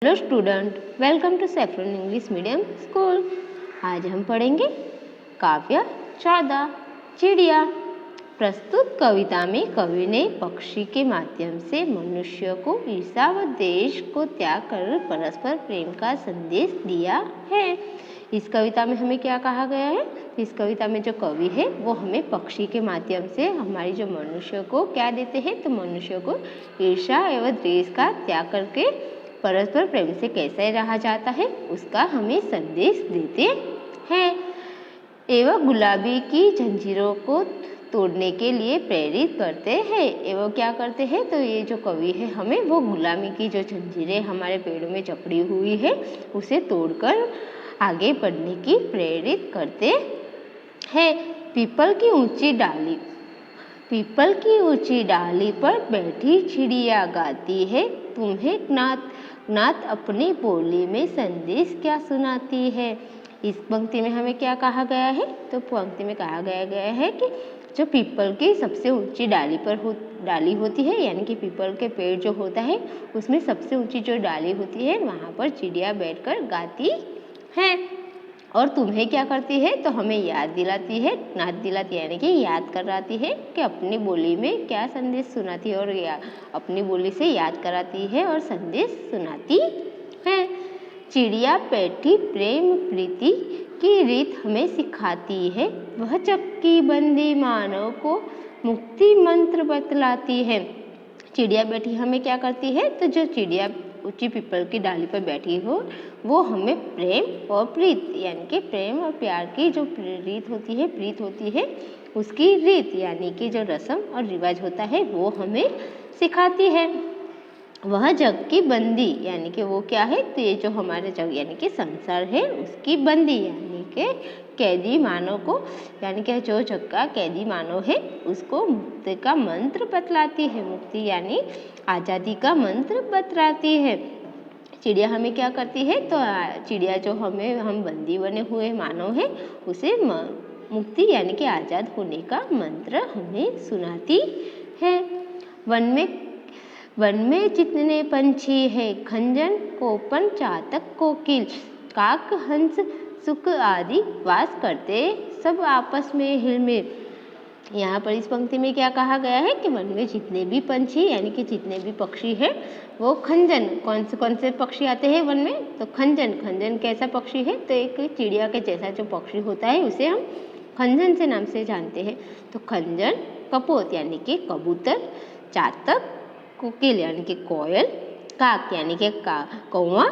Hello student, welcome to saffron English medium school. आज हम पढ़ेंगे काव्य 14 चिड़िया। प्रस्तुत कविता में कवि ने पक्षी के माध्यम से मनुष्य को ईर्ष्या व द्वेष को त्याग कर परस्पर प्रेम का संदेश दिया है। इस कविता में हमें क्या कहा गया है? इस कविता में जो कवि है वो हमें पक्षी के माध्यम से हमारी जो मनुष्य को क्या देते हैं, तो मनुष्य को ईर्ष्या एवं द्वेष का त्याग करके परस्पर प्रेम से कैसे रहा जाता है उसका हमें संदेश देते हैं एवं गुलाबी की जंजीरों को तोड़ने के लिए प्रेरित करते हैं। एवं क्या करते हैं, तो ये जो कवि है हमें वो गुलामी की जो जंजीरें हमारे पेड़ों में जकड़ी हुई है उसे तोड़कर आगे बढ़ने की प्रेरित करते हैं। पीपल की ऊंची डाली पर बैठी चिड़िया गाती है, तुम्हें नात अपनी बोली में संदेश क्या सुनाती है। इस पंक्ति में हमें क्या कहा गया है, तो पंक्ति में कहा गया है कि जो पीपल की सबसे ऊंची डाली होती है, यानी कि पीपल के पेड़ जो होता है उसमें सबसे ऊंची जो डाली होती है वहाँ पर चिड़िया बैठकर गाती है और तुम्हें क्या करती है, तो हमें याद दिलाती है, नात दिलाती है, यानी कि याद कराती है कि अपनी बोली में क्या संदेश सुनाती है और अपनी बोली से याद कराती है और संदेश सुनाती है। चिड़िया बैठी प्रेम प्रीति की रीत हमें सिखाती है, वह चक्की बंदी मानव को मुक्ति मंत्र बतलाती है। चिड़िया बैठी हमें क्या करती है, तो जो चिड़िया ऊंची पीपल की डाली पर बैठी हो वो हमें प्रेम और प्रीत, यानी कि प्रेम और प्यार की जो प्रीत होती है उसकी रीत यानी कि जो रस्म और रिवाज होता है वो हमें सिखाती है। वह जग की बंदी, यानी कि वो क्या है, तो ये जो हमारे जग यानी कि संसार है उसकी बंदी यानी कि कैदी मानव को, यानी कि जो जग का कैदी मानव है उसको मुक्ति का मंत्र बतलाती है। मुक्ति यानी आज़ादी का मंत्र बतलाती है। चिड़िया हमें क्या करती है, तो चिड़िया जो हम बंदी बने हुए मानव है उसे मुक्ति यानी कि आज़ाद होने का मंत्र हमें सुनाती है। वन में जितने पंछी है, खंजन कोपन चातक कोकिल काक हंस सुक आदि वास करते सब आपस में हिलमिल। यहाँ पर इस पंक्ति में क्या कहा गया है कि वन में जितने भी पंछी यानी कि जितने भी पक्षी है वो खंजन, कौन से पक्षी आते हैं वन में, तो खंजन कैसा पक्षी है, तो एक चिड़िया के जैसा जो पक्षी होता है उसे हम खंजन से नाम से जानते हैं। तो खंजन, कपोत यानी कि कबूतर, चातक कोकिल यानी कि कोयल, काक यानी कि कौवा,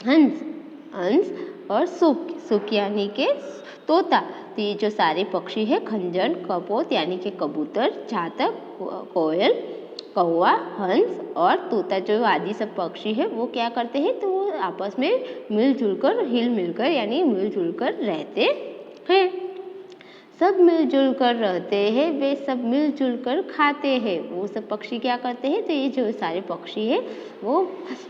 हंस और सुक यानी कि तोता। तो ये जो सारे पक्षी है खंजन, कपोत यानी कि कबूतर, चातक, कोयल, कौवा, हंस और तोता जो आदि सब पक्षी है वो क्या करते हैं, तो वो आपस में हिल मिलकर यानी मिलजुल कर रहते हैं। सब मिलजुल कर रहते हैं, वे सब मिलजुल कर खाते हैं। वो सब पक्षी क्या करते हैं, तो ये जो सारे पक्षी हैं वो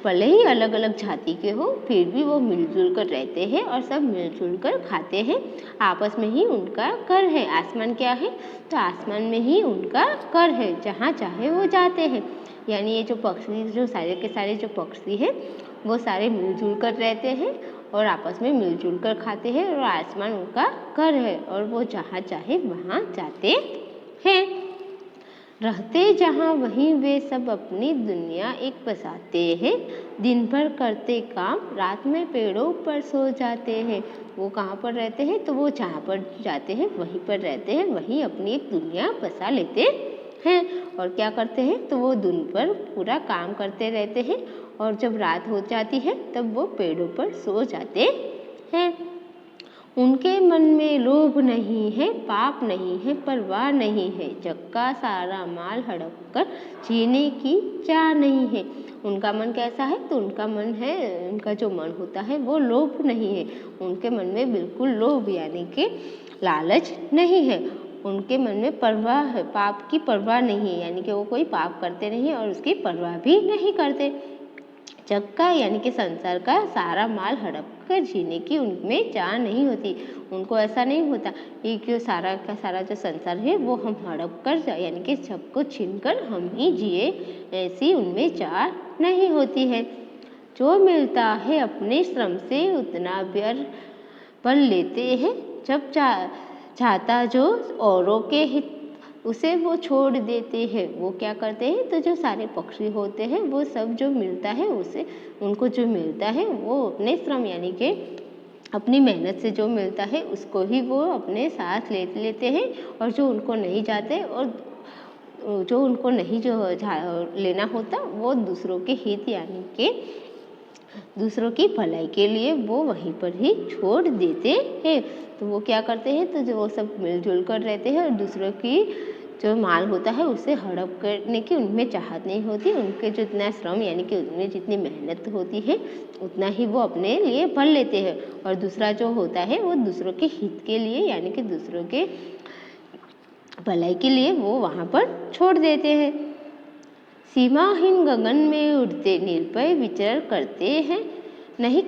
भले ही अलग अलग जाति के हो फिर भी वो मिलजुल कर रहते हैं और सब मिलजुल कर खाते हैं। आपस में ही उनका घर है। आसमान क्या है, तो आसमान में ही उनका घर है, जहाँ चाहे वो जाते हैं। यानी ये जो पक्षी जो सारे के सारे जो पक्षी हैं वो सारे मिलजुल कर रहते हैं और आपस में मिलजुल कर खाते हैं और आसमान उनका घर है और वो जहाँ चाहे वहाँ जाते हैं। रहते जहाँ वहीं वे सब अपनी दुनिया एक बसाते हैं, दिन भर करते काम रात में पेड़ों पर सो जाते हैं। वो कहाँ पर रहते हैं, तो वो जहाँ पर जाते हैं वहीं पर रहते हैं, वहीं अपनी एक दुनिया बसा लेते हैं और क्या करते हैं, तो वो दिन पर पूरा काम करते रहते हैं और जब रात हो जाती है तब वो पेड़ों पर सो जाते हैं। उनके मन में लोभ नहीं है, पाप नहीं है, परवाह नहीं है, जग का सारा माल हड़प कर जीने की चाह नहीं है। उनका मन कैसा है, तो उनका मन है, उनका जो मन होता है वो लोभ नहीं है। उनके मन में बिल्कुल लोभ यानी कि लालच नहीं है। उनके मन में परवाह है, पाप की परवाह नहीं है, यानी कि वो कोई पाप करते नहीं और उसकी परवाह भी नहीं करते। जग का यानी कि संसार का सारा माल हड़प कर जीने की उनमें चाह नहीं होती। उनको ऐसा नहीं होता कि जो सारा का सारा जो संसार है वो हम हड़प कर यानी कि सबको छीन कर हम ही जिए, ऐसी उनमें चाह नहीं होती है। जो मिलता है अपने श्रम से उतना व्यर्थ पर लेते हैं। जब चाहता जो औरों के हित उसे वो छोड़ देते हैं। वो क्या करते हैं, तो जो सारे पक्षी होते हैं वो सब जो मिलता है उसे उनको जो मिलता है वो अपने श्रम यानी कि अपनी मेहनत से जो मिलता है उसको ही वो अपने साथ लेते हैं। और जो उनको नहीं जाते और जो उनको नहीं जो लेना होता वो दूसरों के हित यानी कि दूसरों की भलाई के लिए वो वहीं पर ही छोड़ देते हैं। तो वो क्या करते हैं, तो जो वो सब मिलजुल कर रहते हैं और दूसरों की जो माल होता है उसे हड़प करने की उनमें चाहत नहीं होती। उनके जितना श्रम यानी कि उनमें जितनी मेहनत होती है उतना ही वो अपने लिए भर लेते हैं। और दूसरा जो होता है वो दूसरों के हित के लिए यानी कि दूसरों के भलाई के लिए वो वहाँ पर छोड़ देते हैं। सीमाहीन गगन में उड़ते निर्भय विचरण करते हैं। नहीं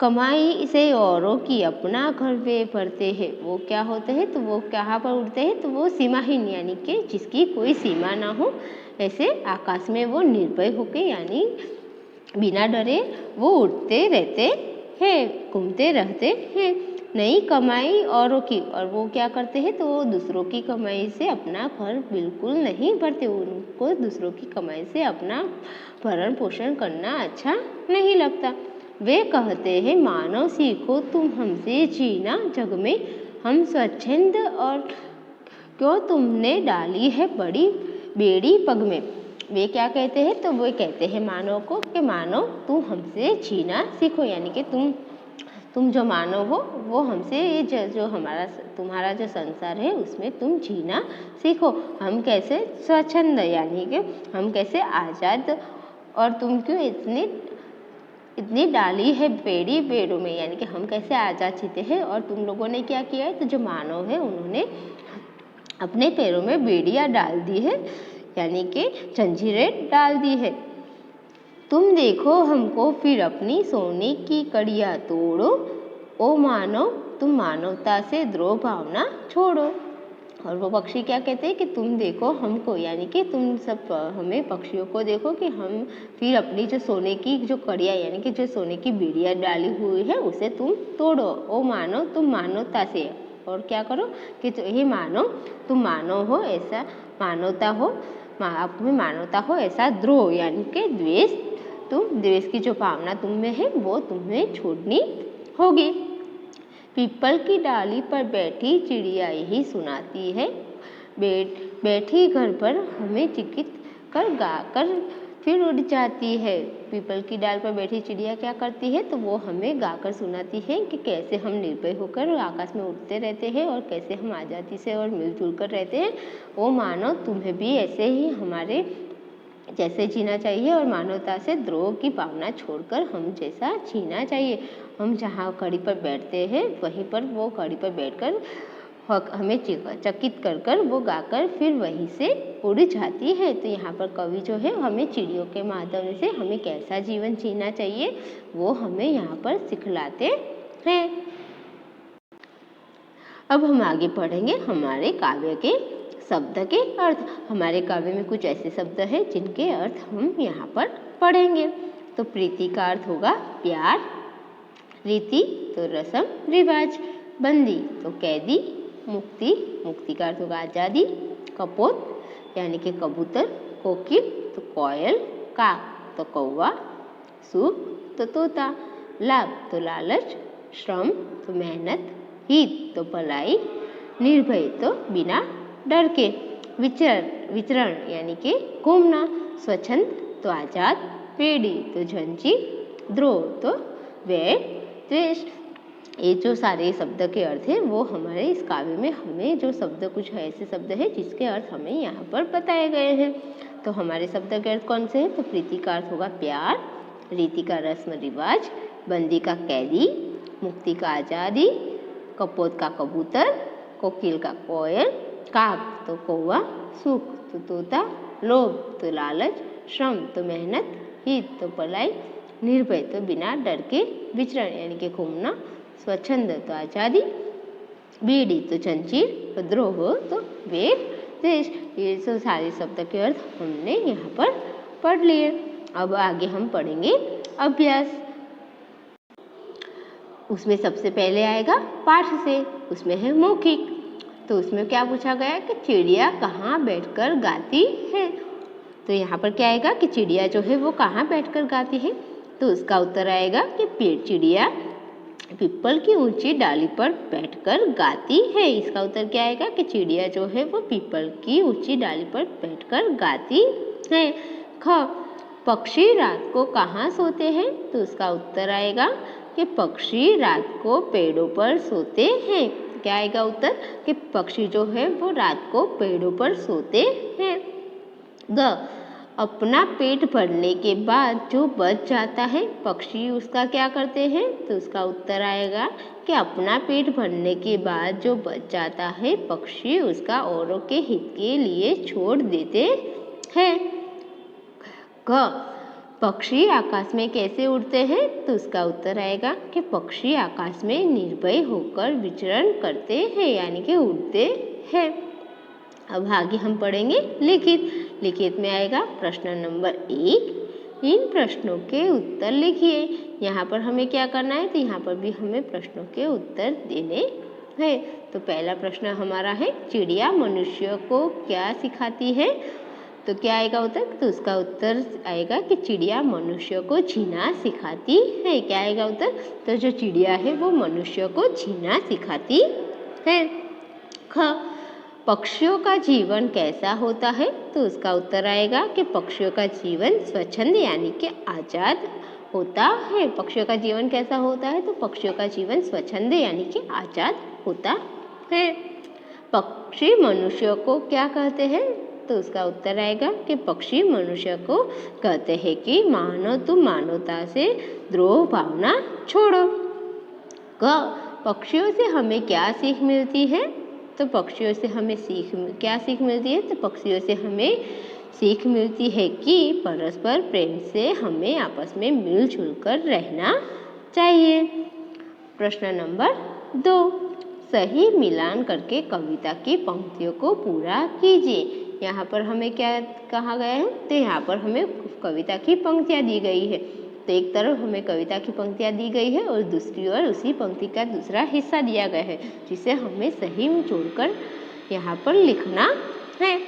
कमाई से औरों की अपना घर वे भरते हैं। वो क्या होते हैं, तो वो कहाँ पर उड़ते हैं, तो वो सीमाहीन यानी कि जिसकी कोई सीमा ना हो ऐसे आकाश में वो निर्भय होके यानी बिना डरे वो उड़ते रहते हैं, घूमते रहते हैं। नई कमाई औरों की, और वो क्या करते हैं, तो वो दूसरों की कमाई से अपना घर बिल्कुल नहीं भरते। उनको दूसरों की कमाई से अपना भरण पोषण करना अच्छा नहीं लगता। वे कहते हैं, मानव सीखो तुम हमसे जीना जग में हम स्वच्छंद, और क्यों तुमने डाली है बड़ी बेड़ी पग में। वे क्या कहते हैं, तो वो कहते हैं मानव को कि मानव तुम हमसे जीना सीखो यानी कि तुम जो मानव हो वो हमसे ये जो तुम्हारा जो संसार है उसमें तुम जीना सीखो। हम कैसे स्वच्छंद यानी कि हम कैसे आज़ाद, और तुम क्यों इतनी डाली है बेड़ी पेड़ों में यानी कि हम कैसे आज़ाद जीते हैं। और तुम लोगों ने क्या किया है, तो जो मानव है उन्होंने अपने पैरों में बेड़ियाँ डाल दी है यानी कि जंजीरें डाल दी है। तुम देखो हमको फिर अपनी सोने की कड़ियाँ तोड़ो, ओ मानव तुम मानवता से द्रोह भावना छोड़ो। और वो पक्षी क्या कहते हैं कि तुम देखो हमको यानी कि तुम सब हमें पक्षियों को देखो कि हम फिर अपनी जो सोने की जो कड़ियाँ यानी कि जो सोने की बेड़ियाँ डाली हुई है उसे तुम तोड़ो। ओ मानव तुम मानवता से, और क्या करो कि ये मानव तुम मानव हो ऐसा मानवता हो, आप में मानवता हो ऐसा द्रोह यानी कि द्वेष, तुम द्वेष की जो भावना तुम में है वो तुम्हें छोड़नी होगी। पीपल की डाली पर बैठी चिड़िया यही सुनाती है, बैठी घर पर हमें चिकित कर गाकर फिर उड़ जाती है। पीपल की डाल पर बैठी चिड़िया क्या करती है, तो वो हमें गाकर सुनाती है कि कैसे हम निर्भय होकर आकाश में उड़ते रहते हैं और कैसे हम आज़ादी से और मिलजुल कर रहते हैं। वो मानव तुम्हें भी ऐसे ही हमारे जैसे जीना चाहिए और मानवता से द्रोह की भावना छोड़कर हम जैसा जीना चाहिए। हम जहाँ कड़ी पर बैठते हैं वहीं पर वो कड़ी पर बैठकर हमें चकित कर वो गाकर फिर वहीं से उड़ जाती है। तो यहाँ पर कवि जो है हमें चिड़ियों के माध्यम से हमें कैसा जीवन जीना चाहिए वो हमें यहाँ पर सिखलाते हैं। अब हम आगे पढ़ेंगे हमारे काव्य के शब्द के अर्थ। हमारे काव्य में कुछ ऐसे शब्द हैं जिनके अर्थ हम यहाँ पर पढ़ेंगे। तो प्रीति का अर्थ होगा प्यार, रीति तो रस्म रिवाज, बंदी तो कैदी, मुक्ति का अर्थ होगा आज़ादी, कपोत यानी कि कबूतर, कोकिल तो कोयल, काक तो कौवा, सूप तो तोता, लाभ तो लालच, श्रम तो मेहनत, हित तो भलाई, निर्भय तो बिना डर के, विचरण यानी कि घूमना, स्वच्छंद तो आज़ाद, बेड़ी तो जंजीर, द्रोह तो वैर द्वेष। ये जो सारे शब्द के अर्थ है वो हमारे इस काव्य में हमें जो शब्द कुछ ऐसे शब्द है जिसके अर्थ हमें यहाँ पर बताए गए हैं। तो हमारे शब्द के अर्थ कौन से हैं, तो प्रीति का अर्थ होगा प्यार, रीति का रस्म रिवाज, बंदी का कैदी, मुक्ति का आज़ादी, कपोत का कबूतर, कोकिल का कोयल, काक तो कौवा, सुख तो तोता, लोभ तो लालच, श्रम तो मेहनत, हित तो भलाई, निर्भय तो बिना डर के, विचरण यानी कि घूमना, स्वच्छंद तो आज़ादी, बेड़ी तो जंजीर, द्रोह तो वैर द्वेष। ये सब सारे शब्द के अर्थ हमने यहाँ पर पढ़ लिए। अब आगे हम पढ़ेंगे अभ्यास। उसमें सबसे पहले आएगा पाठ से, उसमें है मौखिक। तो उसमें क्या पूछा गया है कि चिड़िया कहाँ बैठकर गाती है। तो यहाँ पर क्या आएगा कि चिड़िया जो है वो कहाँ बैठकर गाती है। तो उसका उत्तर आएगा कि चिड़िया पीपल की ऊंची डाली पर बैठकर गाती है। इसका उत्तर क्या आएगा कि चिड़िया जो है वो पीपल की ऊंची डाली पर बैठकर गाती है। ख, पक्षी रात को कहाँ सोते हैं। तो उसका उत्तर आएगा कि पक्षी रात को पेड़ों पर सोते हैं। क्या आएगा उत्तर कि पक्षी जो है वो रात को पेड़ों पर सोते हैं। ग, अपना पेट भरने के बाद जो बच जाता है पक्षी उसका क्या करते हैं। तो उसका उत्तर आएगा कि अपना पेट भरने के बाद जो बच जाता है पक्षी उसका औरों के हित के लिए छोड़ देते हैं। ग, पक्षी आकाश में कैसे उड़ते हैं। तो उसका उत्तर आएगा कि पक्षी आकाश में निर्भय होकर विचरण करते हैं, यानी कि उड़ते हैं। अब आगे हम पढ़ेंगे लिखित। लिखित में आएगा प्रश्न नंबर 1। इन प्रश्नों के उत्तर लिखिए। यहाँ पर हमें क्या करना है। तो यहाँ पर भी हमें प्रश्नों के उत्तर देने हैं। तो पहला प्रश्न हमारा है चिड़िया मनुष्य को क्या सिखाती है। तो क्या आएगा उत्तर। तो उसका उत्तर आएगा कि चिड़िया मनुष्य को जीना सिखाती है। क्या आएगा उत्तर। तो जो चिड़िया है वो मनुष्य को जीना सिखाती है। ख, पक्षियों का जीवन कैसा होता है। तो उसका उत्तर आएगा कि पक्षियों का जीवन स्वच्छंद यानी कि आज़ाद होता है। पक्षियों का जीवन कैसा होता है। तो पक्षियों का जीवन स्वच्छंद यानी कि आज़ाद होता है। पक्षी मनुष्य को क्या कहते हैं। तो उसका उत्तर आएगा कि पक्षी मनुष्य को कहते हैं कि मानो तुम मानवता से द्रोह भावना छोड़ो। क, पक्षियों से हमें क्या सीख मिलती है। तो पक्षियों से हमें क्या सीख मिलती है। तो पक्षियों से हमें सीख मिलती है कि परस्पर प्रेम से हमें आपस में मिलजुल कर रहना चाहिए। प्रश्न नंबर 2, सही मिलान करके कविता की पंक्तियों को पूरा कीजिए। यहाँ पर हमें क्या कहा गया है। तो यहाँ पर हमें कविता की पंक्तियाँ दी गई है। तो एक तरफ हमें कविता की पंक्तियाँ दी गई है और दूसरी ओर उसी पंक्ति का दूसरा हिस्सा दिया गया है, जिसे हमें सही में जोड़कर यहाँ पर लिखना है।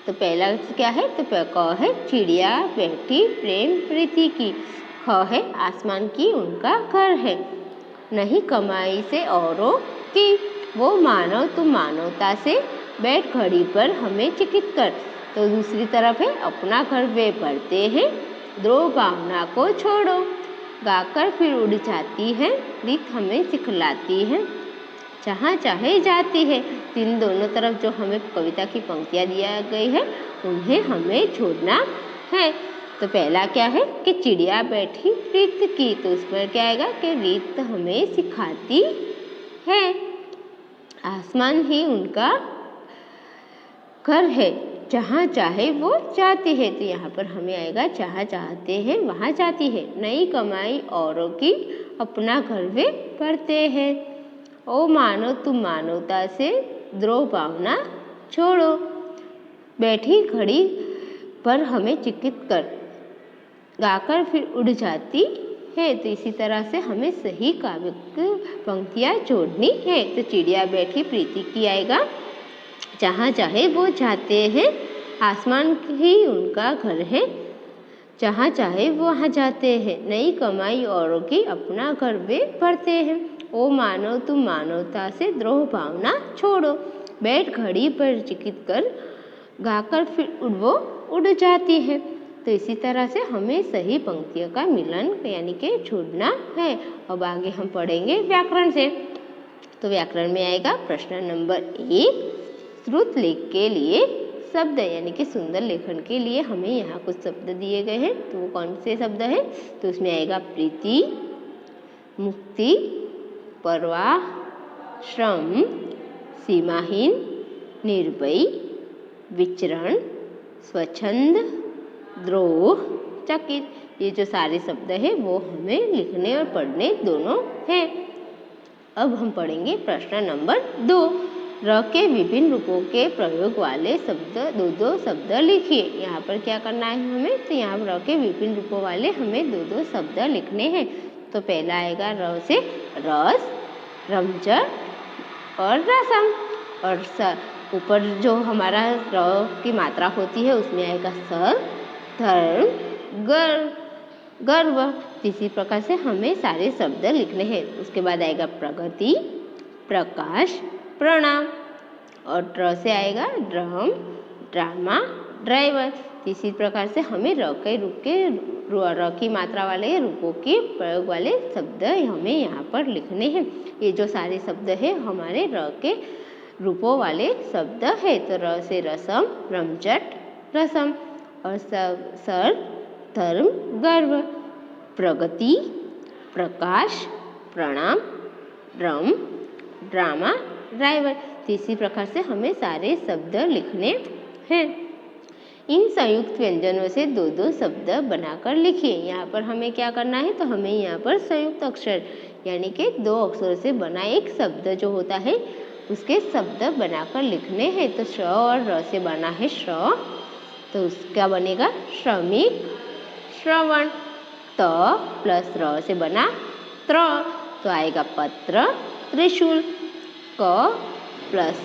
तो पहला क्या है। तो क है चिड़िया बैठी प्रेम प्रीति की। ख है आसमान की उनका घर है। नहीं कमाई से औरों की, वो मानव तुम मानवता से बैठ घड़ी पर हमें चिकित कर। तो दूसरी तरफ है अपना घर वे भरते हैं, द्रोह भावना को छोड़ो। गाकर फिर उड़ जाती है, रीत हमें सिखलाती है, जहाँ चाहे जाती है। इन दोनों तरफ जो हमें कविता की पंक्तियाँ दिया गई है उन्हें हमें छोड़ना है। तो पहला क्या है कि चिड़िया बैठी रीत की। तो उस पर क्या आएगा कि रीत हमें सिखाती है। आसमान ही उनका घर है, जहाँ चाहे वो जाती है। तो यहाँ पर हमें आएगा जहाँ चाहते हैं वहाँ जाती है। नई कमाई औरों की, अपना घर वे भरते हैं। ओ मानो तुम मानवता से द्रोह भावना छोड़ो। बैठी घड़ी पर हमें चिकित कर, गाकर फिर उड़ जाती है। तो इसी तरह से हमें सही काव्यिक पंक्तियाँ जोड़नी है। तो चिड़िया बैठी प्रीति की आएगा, जहाँ चाहे वो जाते हैं। आसमान ही उनका घर है, जहाँ चाहे वो वहाँ जाते हैं। नई कमाई औरों की, अपना घर वे भरते हैं। ओ मानो तुम मानवता से द्रोह भावना छोड़ो। बैठ घड़ी पर चिकित कर, गाकर फिर वो उड़ जाती है। तो इसी तरह से हमें सही पंक्तियों का मिलन यानी कि जोड़ना है। अब आगे हम पढ़ेंगे व्याकरण से। तो व्याकरण में आएगा प्रश्न नंबर 1, श्रुत लेख के लिए शब्द यानी कि सुंदर लेखन के लिए हमें यहाँ कुछ शब्द दिए गए हैं। तो वो कौन से शब्द हैं। तो उसमें आएगा प्रीति, मुक्ति, परवाह, श्रम, सीमाहीन, निर्भय, विचरण, स्वच्छंद, द्रोह, चकित। ये जो सारे शब्द हैं वो हमें लिखने और पढ़ने दोनों हैं। अब हम पढ़ेंगे प्रश्न नंबर 2, र के विभिन्न रूपों के प्रयोग वाले शब्द दो दो शब्द लिखिए। यहाँ पर क्या करना है हमें, तो यहाँ र के विभिन्न रूपों वाले हमें दो दो शब्द लिखने हैं। तो पहला आएगा र से रस, रमजन और रसम। और ऊपर जो हमारा र की मात्रा होती है उसमें आएगा सर, धर्म, गर्व। इसी प्रकार से हमें सारे शब्द लिखने हैं। उसके बाद आएगा प्रगति, प्रकाश, प्रणाम। और ड्र से आएगा ड्रम, ड्रामा, ड्राइवर। इसी प्रकार से हमें र की मात्रा वाले रूपों के प्रयोग वाले शब्द हमें यहाँ पर लिखने हैं। ये जो सारे शब्द है हमारे र के रूपों वाले शब्द है। तो र से रसम, रमजट, रसम। और सर, धर्म, गर्व, प्रगति, प्रकाश, प्रणाम, ड्रम, ड्रामा, ड्राइवर। इसी प्रकार से हमें सारे शब्द लिखने हैं। इन संयुक्त व्यंजनों से दो दो शब्द बनाकर लिखिए। यहाँ पर हमें क्या करना है, तो हमें यहाँ पर संयुक्त अक्षर यानी कि दो अक्षरों से बना एक शब्द जो होता है उसके शब्द बनाकर लिखने हैं। तो श और र से बना है श्र, तो उसका बनेगा श्रमिक, श्रवण। त प्लस र से बना त्र, तो आएगा पत्र, त्रिशूल। क प्लस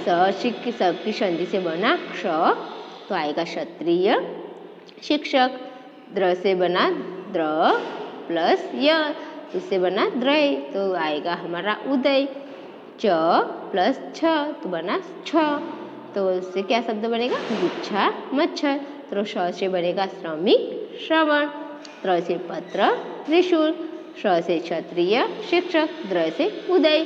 सबकी संधि से बना क्ष, तो आएगा क्षत्रिय, शिक्षक। द्र से बना द्र प्लस य, इससे बना द्रय, तो आएगा हमारा उदय। च प्लस छ, तो बना छ, तो इससे क्या शब्द बनेगा, गुच्छा, मच्छर। तो श से बनेगा श्रमिक, श्रवण। त्र से पत्र, त्रिशूल। श से क्षत्रिय, शिक्षक। द्र से उदय।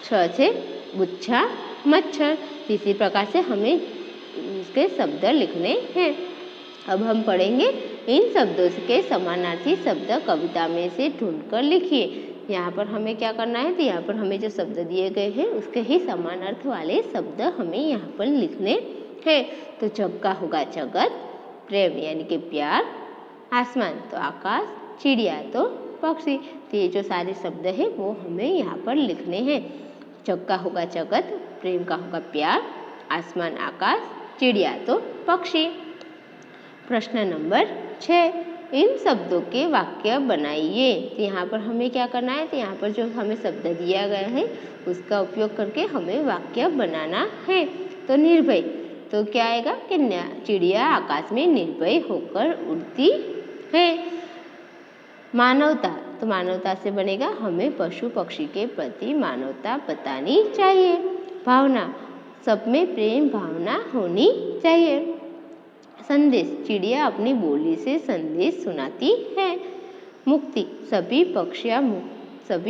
छ से गुच्छा, मच्छर। इसी प्रकार से हमें इसके शब्द लिखने हैं। अब हम पढ़ेंगे इन शब्दों के समानार्थी शब्द कविता में से ढूंढकर लिखिए। यहाँ पर हमें क्या करना है, तो यहाँ पर हमें जो शब्द दिए गए हैं उसके ही समान अर्थ वाले शब्द हमें यहाँ पर लिखने हैं। तो जग का होगा जगत, प्रेम यानी कि प्यार, आसमान तो आकाश, चिड़िया तो पक्षी। तो ये जो सारे शब्द हैं वो हमें यहाँ पर लिखने हैं। जग का होगा जगत, प्रेम का होगा प्यार, आसमान आकाश, चिड़िया तो पक्षी। प्रश्न नंबर 6, इन शब्दों के वाक्य बनाइए। तो यहाँ पर हमें क्या करना है, तो यहाँ पर जो हमें शब्द दिया गया है उसका उपयोग करके हमें वाक्य बनाना है। तो निर्भय, तो क्या आएगा कि चिड़िया आकाश में निर्भय होकर उड़ती है। मानवता, तो मानवता से बनेगा हमें पशु पक्षी के प्रति मानवता बतानी चाहिए। भावना, सब में प्रेम भावना होनी चाहिए। संदेश, चिड़िया अपनी बोली से संदेश सुनाती है। मुक्ति, सभी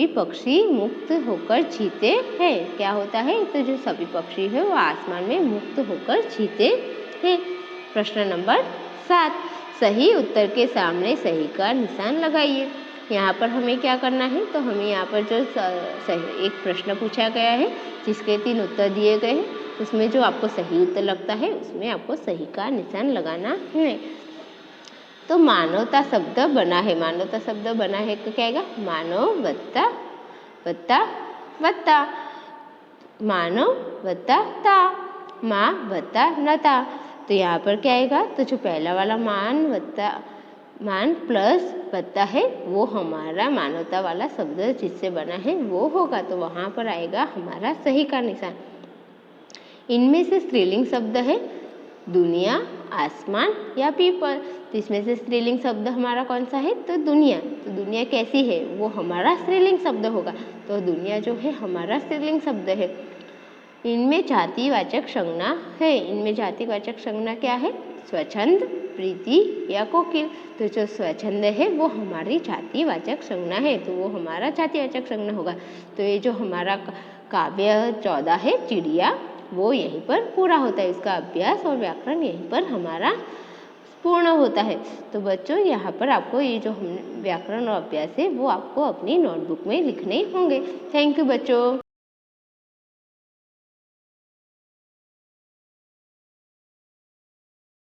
पक्षी मुक्त होकर जीते हैं। क्या होता है, तो जो सभी पक्षी है वो आसमान में मुक्त होकर जीते हैं। प्रश्न नंबर 7, सही उत्तर के सामने सही का निशान लगाइए। यहाँ पर हमें क्या करना है, तो हमें यहाँ पर जो सही एक प्रश्न पूछा गया है जिसके 3 उत्तर दिए गए हैं, उसमें जो आपको सही उत्तर लगता है उसमें आपको सही का निशान लगाना है। तो मानवता शब्द बना है, मानवता शब्द बना है तो क्या आएगा, मानव वत्ता वत्ता वत्ता, मानव वत्ता ता, माँ वत्ता नता। तो यहाँ पर क्या आएगा, तो जो पहला वाला मान प्लस वत्ता है वो हमारा मानवता वाला शब्द जिससे बना है वो होगा, तो वहाँ पर आएगा हमारा सही का निशान। इनमें से स्त्रीलिंग शब्द है दुनिया, आसमान या पीपल। तो इसमें से स्त्रीलिंग शब्द हमारा कौन सा है, तो दुनिया। तो दुनिया कैसी है वो हमारा स्त्रीलिंग शब्द होगा, तो दुनिया जो है हमारा स्त्रीलिंग शब्द है। इनमें जातिवाचक संज्ञा है, इनमें जातिवाचक संज्ञा क्या है, स्वच्छंद, प्रीति या कोकिल। तो जो स्वच्छंद है वो हमारी जातिवाचक संज्ञा है, तो वो हमारा जातिवाचक संज्ञा होगा। तो ये जो हमारा काव्य 14 है चिड़िया, वो यहीं पर पूरा होता है, इसका अभ्यास और व्याकरण यहीं पर हमारा पूर्ण होता है। तो बच्चों यहाँ पर आपको ये जो व्याकरण और अभ्यास है वो आपको अपनी नोटबुक में लिखने होंगे। थैंक यू बच्चों।